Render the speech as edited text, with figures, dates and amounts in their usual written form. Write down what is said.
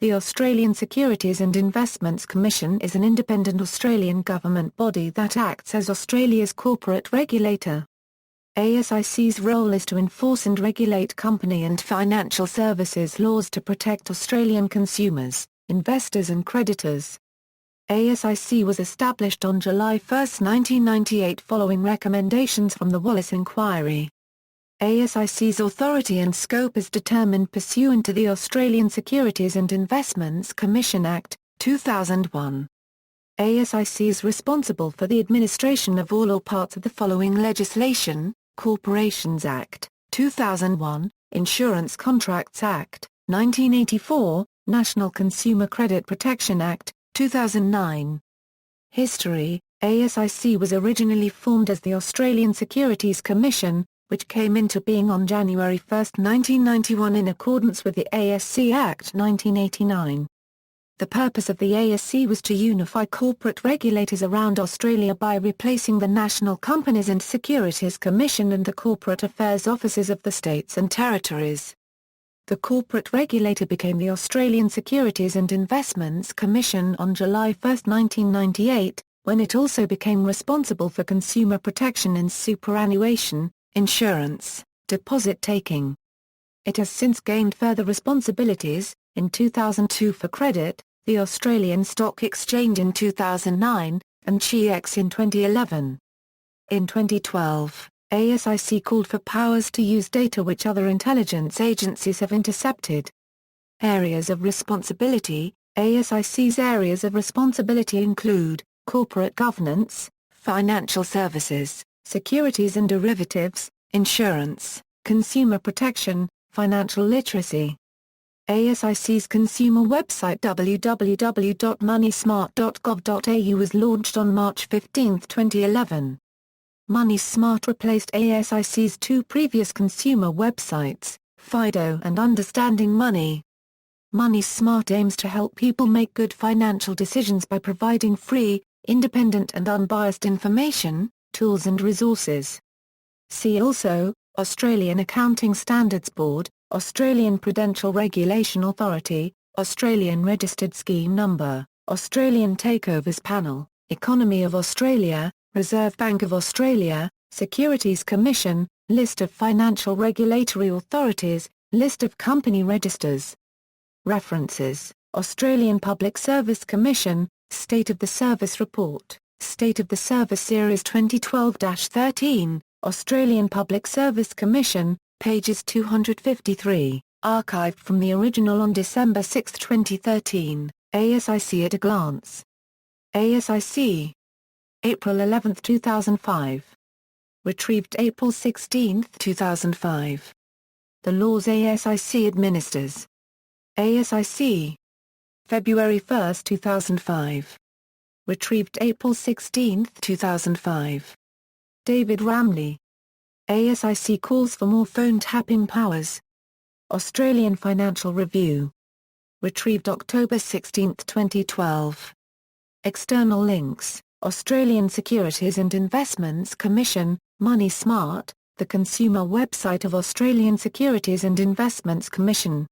The Australian Securities and Investments Commission is an independent Australian government body that acts as Australia's corporate regulator. ASIC's role is to enforce and regulate company and financial services laws to protect Australian consumers, investors and creditors. ASIC was established on July 1, 1998 following recommendations from the Wallis Inquiry. ASIC's authority and scope is determined pursuant to the Australian Securities and Investments Commission Act, 2001. ASIC is responsible for the administration of all or parts of the following legislation: Corporations Act, 2001, Insurance Contracts Act, 1984, National Consumer Credit Protection Act, 2009. History: ASIC was originally formed as the Australian Securities Commission, which came into being on January 1, 1991 in accordance with the ASC Act 1989. The purpose of the ASC was to unify corporate regulators around Australia by replacing the National Companies and Securities Commission and the Corporate Affairs Offices of the states and territories. The corporate regulator became the Australian Securities and Investments Commission on July 1, 1998, when it also became responsible for consumer protection and superannuation, insurance, deposit-taking. It has since gained further responsibilities, in 2002 for credit, the Australian Stock Exchange in 2009, and Chi-X in 2011. In 2012, ASIC called for powers to use data which other intelligence agencies have intercepted. Areas of responsibility: ASIC's areas of responsibility include corporate governance, financial services, securities and derivatives, insurance, consumer protection, financial literacy. ASIC's consumer website www.moneysmart.gov.au was launched on March 15, 2011. MoneySmart replaced ASIC's two previous consumer websites, Fido and Understanding Money. MoneySmart aims to help people make good financial decisions by providing free, independent and unbiased information, tools and resources. See also: Australian Accounting Standards Board, Australian Prudential Regulation Authority, Australian Registered Scheme Number, Australian Takeovers Panel, Economy of Australia, Reserve Bank of Australia, Securities Commission, List of financial regulatory authorities, List of company registers. References: Australian Public Service Commission, State of the Service Report, State of the Service Series 2012-13, Australian Public Service Commission, pages 253, archived from the original on December 6, 2013, ASIC at a glance. ASIC. April 11, 2005. Retrieved April 16, 2005. The laws ASIC administers. ASIC. February 1, 2005. Retrieved April 16, 2005. David Ramley. ASIC calls for more phone tapping powers. Australian Financial Review. Retrieved October 16, 2012. External links: Australian Securities and Investments Commission, MoneySmart, the consumer website of Australian Securities and Investments Commission.